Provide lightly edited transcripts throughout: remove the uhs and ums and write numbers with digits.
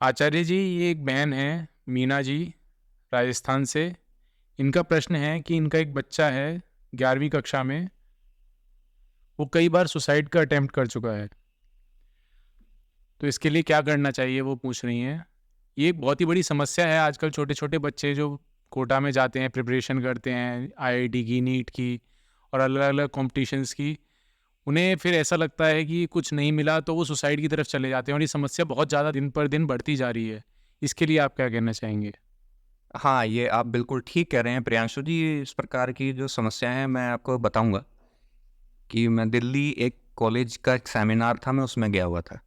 आचार्य जी, ये एक बहन है, मीना जी, राजस्थान से। इनका प्रश्न है कि इनका एक बच्चा है, 11वीं कक्षा में। वो कई बार सुसाइड का अटेम्प्ट कर चुका है, तो इसके लिए क्या करना चाहिए वो पूछ रही हैं। ये एक बहुत ही बड़ी समस्या है। आजकल छोटे छोटे बच्चे जो कोटा में जाते हैं, प्रिपरेशन करते हैं आईआईटी की, नीट की और अलग अलग कॉम्पिटिशन्स की, उन्हें फिर ऐसा लगता है कि कुछ नहीं मिला तो वो सुसाइड की तरफ चले जाते हैं, और ये समस्या बहुत ज़्यादा दिन पर दिन बढ़ती जा रही है। इसके लिए आप क्या कहना चाहेंगे? हाँ, ये आप बिल्कुल ठीक कह रहे हैं प्रियांशु जी। इस प्रकार की जो समस्या है मैं आपको बताऊँगा कि मैं दिल्ली एक कॉलेज का एक सेमिनार था, मैं उसमें गया हुआ था।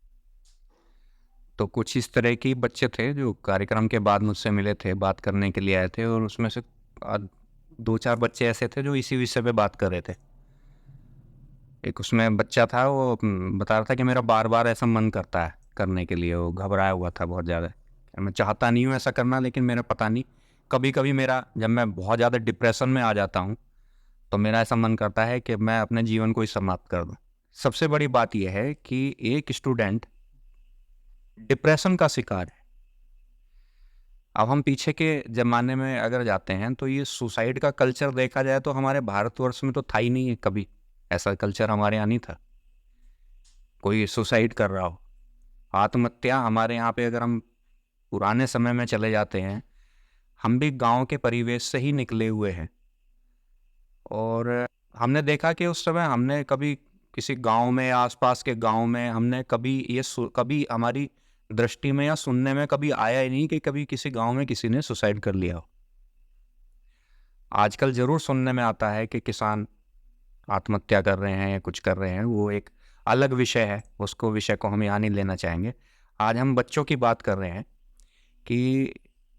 तो कुछ इस तरह के बच्चे थे जो कार्यक्रम के बाद मुझसे मिले थे, बात करने के लिए आए थे, और उसमें से 2-4 बच्चे ऐसे थे जो इसी विषय पे बात कर रहे थे। एक उसमें बच्चा था, वो बता रहा था कि मेरा बार-बार ऐसा मन करता है करने के लिए, वो घबराया हुआ था बहुत ज़्यादा। मैं चाहता नहीं हूँ ऐसा करना, लेकिन मेरा पता नहीं, कभी-कभी मेरा जब मैं बहुत ज़्यादा डिप्रेशन में आ जाता हूँ, तो मेरा ऐसा मन करता है कि मैं अपने जीवन को ही समाप्त कर दूँ। सबसे बड़ी बात ये है कि एक स्टूडेंट डिप्रेशन का शिकार है। अब हम पीछे के ज़माने में अगर जाते हैं, तो ये सुसाइड का कल्चर देखा जाए तो हमारे भारतवर्ष में तो था ही नहीं है कभी। ऐसा कल्चर हमारे यहाँ नहीं था, कोई सुसाइड कर रहा हो। आत्महत्या हमारे यहाँ पे अगर हम पुराने समय में चले जाते हैं, हम भी गाँव के परिवेश से ही निकले हुए हैं। और हमने देखा कि उस समय हमने कभी किसी गाँव में, आस-पास के गाँव में हमने कभी कभी हमारी दृष्टि में या सुनने में कभी आया ही नहीं कि कभी किसी गाँव में किसी ने सुसाइड कर लिया हो। आजकल ज़रूर सुनने में आता है कि किसान आत्महत्या कर रहे हैं या कुछ कर रहे हैं, वो एक अलग विषय है, उसको विषय को हम यहाँ नहीं लेना चाहेंगे। आज हम बच्चों की बात कर रहे हैं कि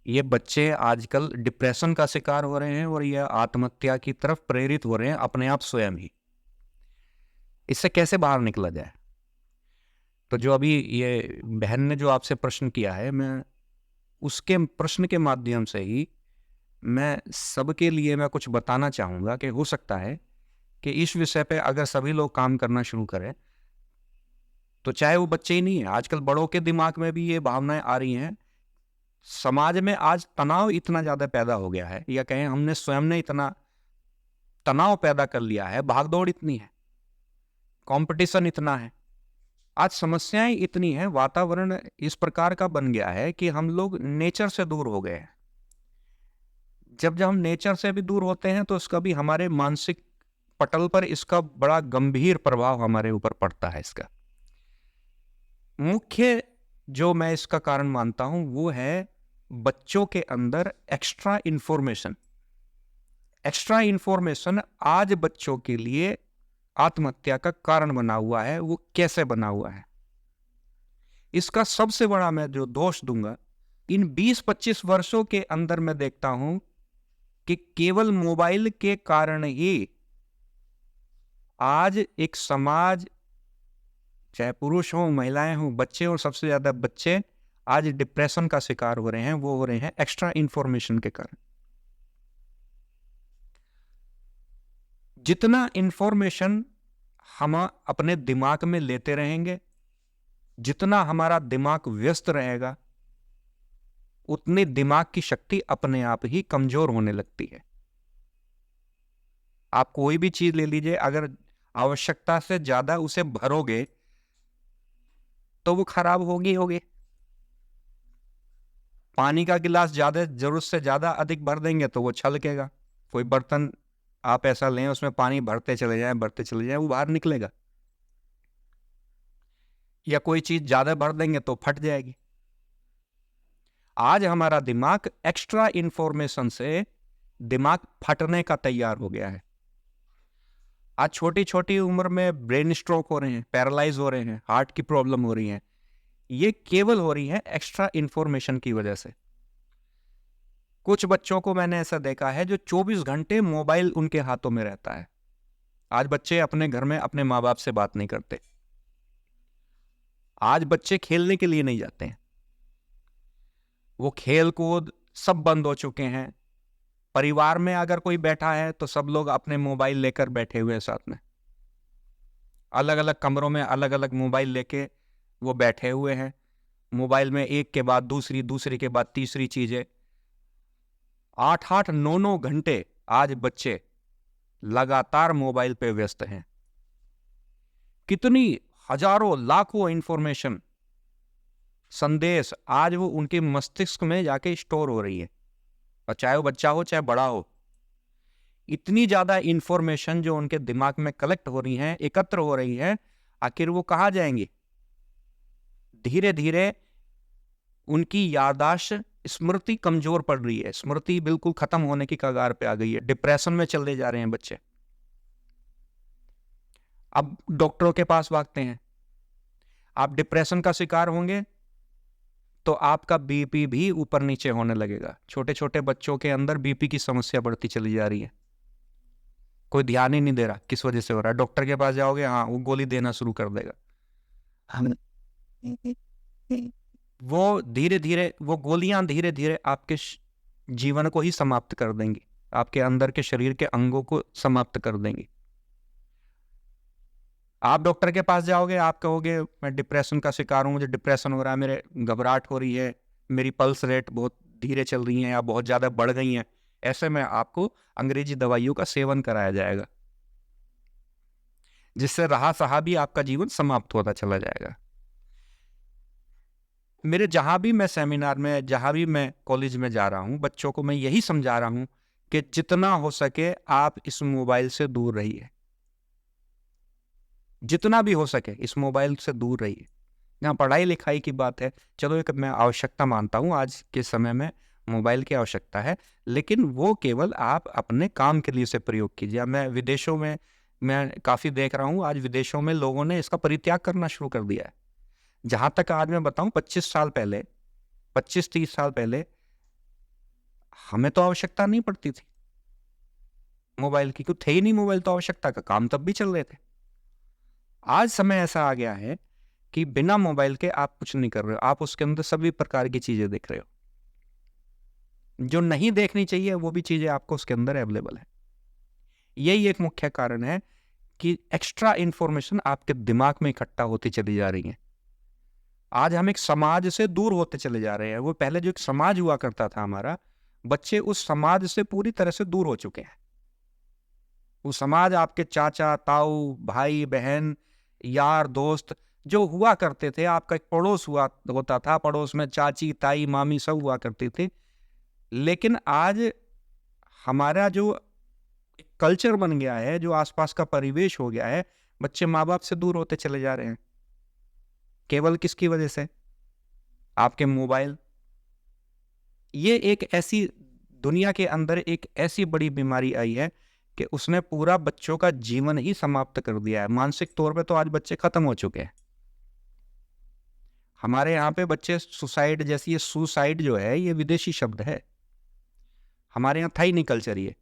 ये बच्चे आजकल डिप्रेशन का शिकार हो रहे हैं और ये आत्महत्या की तरफ प्रेरित हो रहे हैं अपने आप स्वयं ही। इससे कैसे बाहर निकला जाए? तो जो अभी ये बहन ने जो आपसे प्रश्न किया है, मैं उसके प्रश्न के माध्यम से ही मैं सबके लिए मैं कुछ बताना चाहूँगा कि हो सकता है कि इस विषय पे अगर सभी लोग काम करना शुरू करें, तो चाहे वो बच्चे ही नहीं है, आजकल बड़ों के दिमाग में भी ये भावनाएँ आ रही हैं। समाज में आज तनाव इतना ज़्यादा पैदा हो गया है, या कहें हमने स्वयं ने इतना तनाव पैदा कर लिया है, भाग-दौड़ इतनी है, कॉम्पिटिशन इतना है। आज समस्याएँ इतनी हैं, वातावरण इस प्रकार का बन गया है कि हम लोग नेचर से दूर हो गए हैं। जब हम नेचर से भी दूर होते हैं, तो इसका भी हमारे मानसिक पटल पर इसका बड़ा गंभीर प्रभाव हमारे ऊपर पड़ता है इसका। मुख्य जो मैं इसका कारण मानता हूँ, वो है बच्चों के अंदर एक्स्ट्रा इन्फॉर्मेशन। एक्स्ट्रा इन्फॉर्मेशन आज बच्चों के लिए आत्महत्या का कारण बना हुआ है। वो कैसे बना हुआ है? इसका सबसे बड़ा मैं जो दोष दूँगा, इन 20-25 वर्षों के अंदर मैं देखता हूँ कि केवल मोबाइल के कारण ही आज एक समाज, चाहे पुरुष हों, महिलाएँ हों, बच्चे, और सबसे ज़्यादा बच्चे आज डिप्रेशन का शिकार हो रहे हैं। वो हो रहे हैं एक्स्ट्रा इन्फॉर्मेशन के कारण। जितना इन्फॉर्मेशन हम अपने दिमाग में लेते रहेंगे, जितना हमारा दिमाग व्यस्त रहेगा, उतनी दिमाग की शक्ति अपने आप ही कमज़ोर होने लगती है। आप कोई भी चीज़ ले लीजिए, अगर आवश्यकता से ज़्यादा उसे भरोगे, तो वो खराब होगी होगी। पानी का गिलास ज़्यादा ज़रूरत से ज़्यादा अधिक भर देंगे तो वो छलकेगा। कोई बर्तन आप ऐसा लें, उसमें पानी भरते चले जाएँ, वो बाहर निकलेगा। या कोई चीज़ ज़्यादा भर देंगे तो फट जाएगी। आज हमारा दिमाग एक्स्ट्रा इन्फॉर्मेशन से दिमाग फटने का तैयार हो गया है। आज छोटी-छोटी उम्र में ब्रेन स्ट्रोक हो रहे हैं, पैरालाइज़ हो रहे हैं, हार्ट की प्रॉब्लम हो रही है। ये केवल हो रही है एक्स्ट्रा इन्फॉर्मेशन की वजह से। कुछ बच्चों को मैंने ऐसा देखा है जो 24 घंटे मोबाइल उनके हाथों में रहता है। आज बच्चे अपने घर में अपने माँ-बाप से बात नहीं करते। आज बच्चे खेलने के लिए नहीं जाते हैं। वो खेल-कूद सब बंद हो चुके हैं। परिवार में अगर कोई बैठा है तो सब लोग अपने मोबाइल लेकर बैठे हुए हैं साथ में। अलग-अलग कमरों में अलग-अलग मोबाइल लेके वो बैठे हुए हैं। मोबाइल में एक के बाद दूसरी, दूसरी के बाद तीसरी चीजें। 8-8, 9-9 घंटे आज बच्चे लगातार मोबाइल पे व्यस्त हैं। कितनी हजारों लाखों इंफॉर्मेशन, संदेश आज वो उनके मस्तिष्क में जाके स्टोर हो रही है, और चाहे वो बच्चा हो चाहे बड़ा हो। इतनी ज्यादा इंफॉर्मेशन जो उनके दिमाग में कलेक्ट हो रही है, एकत्र हो रही है, आखिर वो कहाँ जाएंगे? धीरे धीरे उनकी याददाश्त, स्मृति कमजोर पड़ रही है, स्मृति बिल्कुल खत्म होने की कगार पे आ गई है, डिप्रेशन में चले जा रहे हैं बच्चे। अब डॉक्टरों के पास भागते हैं। आप डिप्रेशन का शिकार होंगे तो आपका बीपी भी ऊपर नीचे होने लगेगा। छोटे छोटे बच्चों के अंदर बीपी की समस्या बढ़ती चली जा रही है, कोई ध्यान ही नहीं दे रहा किस वजह से हो रहा है। डॉक्टर के पास जाओगे, हाँ वो गोली देना शुरू कर देगा। वो धीरे धीरे, वो गोलियां धीरे धीरे आपके जीवन को ही समाप्त कर देंगी, आपके अंदर के शरीर के अंगों को समाप्त कर देंगी। आप डॉक्टर के पास जाओगे, आप कहोगे मैं डिप्रेशन का शिकार हूं, मुझे डिप्रेशन हो रहा है, मेरे घबराहट हो रही है, मेरी पल्स रेट बहुत धीरे चल रही है या बहुत ज्यादा बढ़ गई है। ऐसे में आपको अंग्रेजी दवाइयों का सेवन कराया जाएगा, जिससे रहा सहा भी आपका जीवन समाप्त होता चला जाएगा। मेरे जहां भी मैं सेमिनार में, जहां भी मैं कॉलेज में जा रहा हूं, बच्चों को मैं यही समझा रहा हूं कि जितना हो सके आप इस मोबाइल से दूर रहिए, जितना भी हो सके इस मोबाइल से दूर रहिए। यहाँ पढ़ाई लिखाई की बात है, चलो एक मैं आवश्यकता मानता हूँ, आज के समय में मोबाइल की आवश्यकता है, लेकिन वो केवल आप अपने काम के लिए से प्रयोग कीजिए। मैं विदेशों में मैं काफ़ी देख रहा हूँ, आज विदेशों में लोगों ने इसका परित्याग करना शुरू कर दिया है। जहाँ तक आज मैं बताऊँ 25 साल पहले, 25-30 साल पहले हमें तो आवश्यकता नहीं पड़ती थी मोबाइल की, क्यों थे ही नहीं मोबाइल, तो आवश्यकता का काम तब भी चल रहे थे। आज समय ऐसा आ गया है कि बिना मोबाइल के आप कुछ नहीं कर रहे हो, आप उसके अंदर सभी प्रकार की चीजें देख रहे हो, जो नहीं देखनी चाहिए वो भी चीजें आपको उसके अंदर अवेलेबल है। यही एक मुख्य कारण है कि एक्स्ट्रा इंफॉर्मेशन आपके दिमाग में इकट्ठा होती चली जा रही है। आज हम एक समाज से दूर होते चले जा रहे हैं। वो पहले जो एक समाज हुआ करता था हमारा, बच्चे उस समाज से पूरी तरह से दूर हो चुके हैं। वो समाज आपके चाचा ताऊ, भाई बहन, यार दोस्त जो हुआ करते थे, आपका एक पड़ोस हुआ होता था, पड़ोस में चाची ताई मामी सब हुआ करती थी। लेकिन आज हमारा जो कल्चर बन गया है, जो आसपास का परिवेश हो गया है, बच्चे माँ बाप से दूर होते चले जा रहे हैं। केवल किसकी वजह से? आपके मोबाइल। ये एक ऐसी दुनिया के अंदर एक ऐसी बड़ी बीमारी आई है कि उसने पूरा बच्चों का जीवन ही समाप्त कर दिया है। मानसिक तौर पे तो आज बच्चे खत्म हो चुके हैं। हमारे यहाँ पे बच्चे सुसाइड जैसी, ये सुसाइड जो है ये विदेशी शब्द है, हमारे यहाँ था ही नहीं कल्चर ये।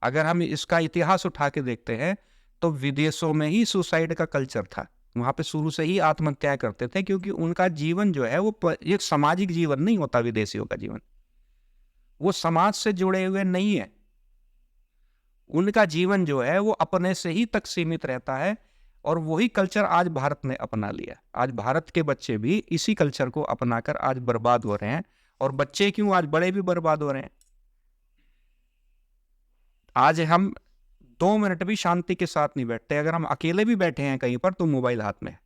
अगर हम इसका इतिहास उठा के देखते हैं तो विदेशों में ही सुसाइड का कल्चर था। वहां पे शुरू से ही आत्महत्या करते थे, क्योंकि उनका जीवन जो है वो एक सामाजिक जीवन नहीं होता। विदेशियों का जीवन वो समाज से जुड़े हुए नहीं है, उनका जीवन जो है वो अपने से ही तक सीमित रहता है। और वही कल्चर आज भारत ने अपना लिया। आज भारत के बच्चे भी इसी कल्चर को अपनाकर आज बर्बाद हो रहे हैं। और बच्चे क्यों, आज बड़े भी बर्बाद हो रहे हैं। आज हम 2 मिनट भी शांति के साथ नहीं बैठते। अगर हम अकेले भी बैठे हैं कहीं पर तो मोबाइल हाथ में।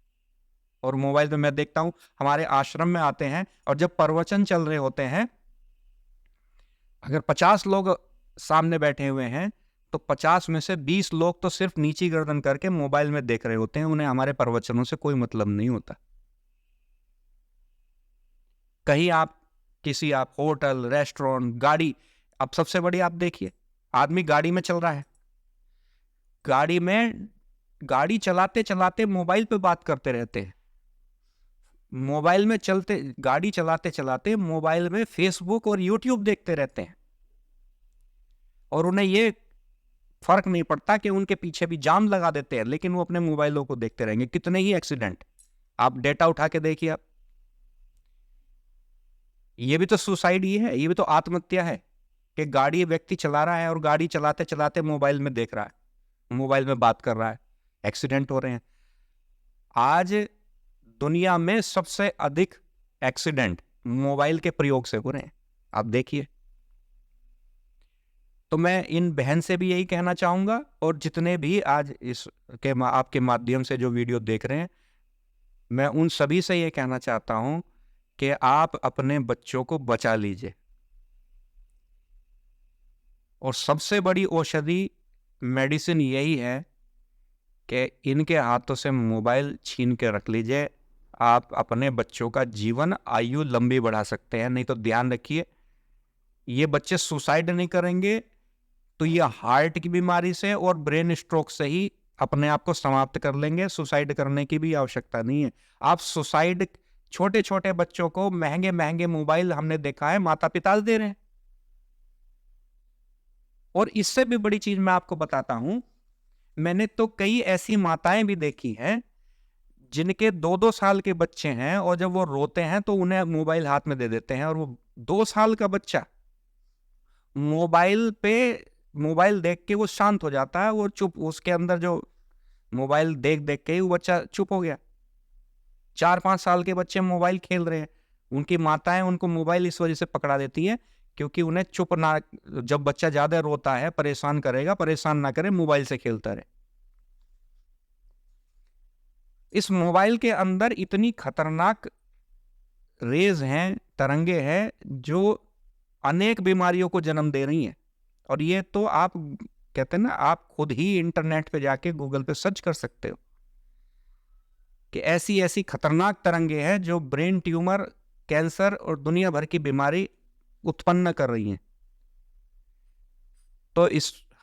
और मोबाइल पे मैं देखता हूं, हमारे आश्रम में आते हैं और जब प्रवचन चल रहे होते हैं, अगर 50 लोग सामने बैठे हुए हैं तो 50 में से 20 लोग तो सिर्फ नीची गर्दन करके मोबाइल में देख रहे होते हैं। उन्हें हमारे प्रवचनों से कोई मतलब नहीं होता। कहीं आप किसी, आप होटल, रेस्टोरेंट, गाड़ी, अब सबसे बड़ी आप देखिए, आदमी गाड़ी में चल रहा है, गाड़ी चलाते चलाते मोबाइल पे बात करते रहते हैं। मोबाइल में चलते, गाड़ी चलाते चलाते मोबाइल में फेसबुक और यूट्यूब देखते रहते हैं। और उन्हें ये फर्क नहीं पड़ता कि उनके पीछे भी जाम लगा देते हैं, लेकिन वो अपने मोबाइलों को देखते रहेंगे। कितने ही एक्सीडेंट, आप डेटा उठा के देखिए आप। ये भी तो सुसाइड ही है, ये भी तो आत्महत्या है कि गाड़ी व्यक्ति चला रहा है और गाड़ी चलाते चलाते मोबाइल में देख रहा है, मोबाइल में बात कर रहा है, एक्सीडेंट हो रहे हैं। आज दुनिया में सबसे अधिक एक्सीडेंट मोबाइल के प्रयोग से हो रहे हैं, आप देखिए। तो मैं इन बहन से भी यही कहना चाहूँगा, और जितने भी आज आपके माध्यम से जो वीडियो देख रहे हैं, मैं उन सभी से ये कहना चाहता हूँ कि आप अपने बच्चों को बचा लीजिए। और सबसे बड़ी औषधि मेडिसिन यही है कि इनके हाथों से मोबाइल छीन के रख लीजिए। आप अपने बच्चों का जीवन आयु लंबी बढ़ा सकते हैं। नहीं तो ध्यान रखिए, ये बच्चे सुसाइड नहीं करेंगे तो ये हार्ट की बीमारी से और ब्रेन स्ट्रोक से ही अपने आप को समाप्त कर लेंगे। सुसाइड करने की भी आवश्यकता नहीं है। आप सुसाइड छोटे छोटे बच्चों को महंगे महंगे मोबाइल हमने देखा है माता पिता दे रहे हैं। और इससे भी बड़ी चीज मैं आपको बताता हूं, मैंने तो कई ऐसी माताएं भी देखी हैं जिनके 2-2 साल के बच्चे हैं, और जब वो रोते हैं तो उन्हें मोबाइल हाथ में दे देते हैं, और वो 2 साल का बच्चा मोबाइल देख के वो शांत हो जाता है। वो चुप, उसके अंदर जो मोबाइल देख देख के ही वो बच्चा चुप हो गया। 4-5 साल के बच्चे मोबाइल खेल रहे हैं, उनकी माताएं उनको मोबाइल इस वजह से पकड़ा देती है क्योंकि उन्हें चुप ना, जब बच्चा ज्यादा रोता है, परेशान करेगा, परेशान ना करे, मोबाइल से खेलता रहे। इस मोबाइल के अंदर इतनी खतरनाक रेज हैं, तरंगे हैं, जो अनेक बीमारियों को जन्म दे रही हैं। और ये तो आप कहते हैं ना, आप खुद ही इंटरनेट पे जाके गूगल पे सर्च कर सकते हो कि ऐसी ऐसी खतरनाक तरंगे हैं जो ब्रेन ट्यूमर, कैंसर और दुनिया भर की बीमारी उत्पन्न कर रही हैं। तो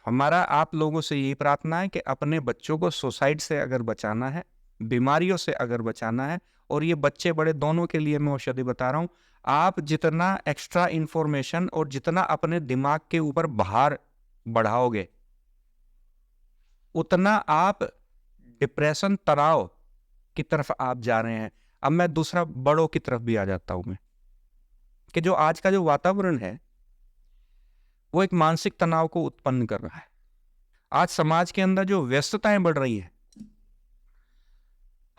हमारा आप लोगों से यही प्रार्थना है कि अपने बच्चों को सुसाइड से अगर बचाना है, बीमारियों से अगर बचाना है, और ये बच्चे बड़े दोनों के लिए मैं औषधि बता रहा हूं, आप जितना एक्स्ट्रा इंफॉर्मेशन और जितना अपने दिमाग के ऊपर भार बढ़ाओगे, उतना आप डिप्रेशन, तनाव की तरफ आप जा रहे हैं। अब मैं दूसरा बड़ों की तरफ भी आ जाता हूं मैं, कि जो आज का जो वातावरण है वो एक मानसिक तनाव को उत्पन्न कर रहा है। आज समाज के अंदर जो व्यस्तताएं बढ़ रही है,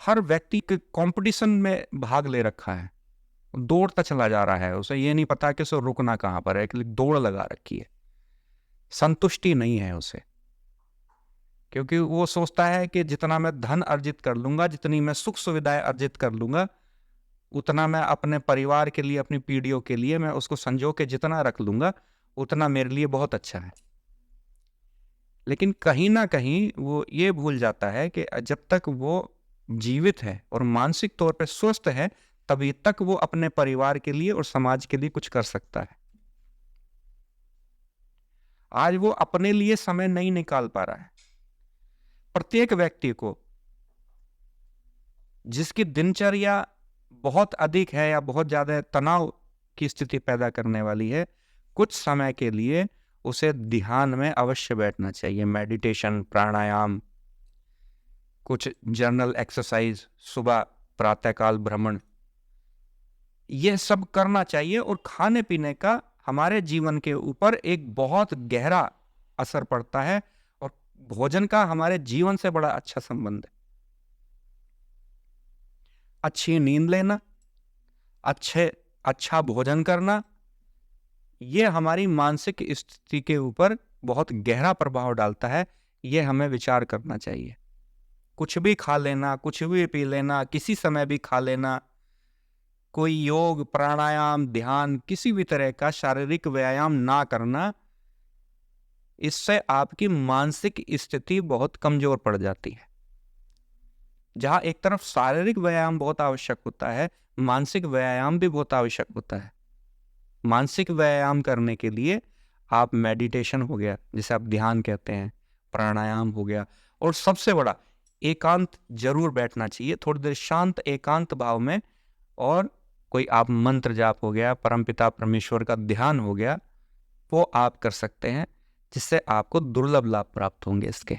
हर व्यक्ति के कंपटीशन में भाग ले रखा है, दौड़ता चला जा रहा है। उसे ये नहीं पता कि उसे रुकना कहां पर है, दौड़ लगा रखी है। संतुष्टि नहीं है उसे, क्योंकि वो सोचता है कि जितना मैं धन अर्जित कर लूंगा, जितनी मैं सुख सुविधाएं अर्जित कर लूंगा, उतना मैं अपने परिवार के लिए, अपनी पीढ़ियों के लिए मैं उसको संजो के जितना रख लूंगा, उतना मेरे लिए बहुत अच्छा है। लेकिन कहीं ना कहीं वो ये भूल जाता है कि जब तक वो जीवित है और मानसिक तौर पर स्वस्थ है, तभी तक वो अपने परिवार के लिए और समाज के लिए कुछ कर सकता है। आज वो अपने लिए समय नहीं निकाल पा रहा है। प्रत्येक व्यक्ति को, जिसकी दिनचर्या बहुत अधिक है या बहुत ज्यादा तनाव की स्थिति पैदा करने वाली है, कुछ समय के लिए उसे ध्यान में अवश्य बैठना चाहिए। मेडिटेशन, प्राणायाम, कुछ जर्नल एक्सरसाइज, सुबह प्रातःकाल भ्रमण, यह सब करना चाहिए। और खाने पीने का हमारे जीवन के ऊपर एक बहुत गहरा असर पड़ता है, और भोजन का हमारे जीवन से बड़ा अच्छा संबंध है। अच्छी नींद लेना, अच्छा भोजन करना, यह हमारी मानसिक स्थिति के ऊपर बहुत गहरा प्रभाव डालता है। यह हमें विचार करना चाहिए। कुछ भी खा लेना, कुछ भी पी लेना, किसी समय भी खा लेना, कोई योग, प्राणायाम, ध्यान, किसी भी तरह का शारीरिक व्यायाम ना करना, इससे आपकी मानसिक स्थिति बहुत कमजोर पड़ जाती है। जहां एक तरफ शारीरिक व्यायाम बहुत आवश्यक होता है, मानसिक व्यायाम भी बहुत आवश्यक होता है। मानसिक व्यायाम करने के लिए आप मेडिटेशन हो गया, जिसे आप ध्यान कहते हैं, प्राणायाम हो गया, और सबसे बड़ा एकांत जरूर बैठना चाहिए, थोड़ी देर शांत एकांत भाव में। और कोई आप मंत्र जाप हो गया, परमपिता परमेश्वर का ध्यान हो गया, वो आप कर सकते हैं, जिससे आपको दुर्लभ लाभ प्राप्त होंगे इसके।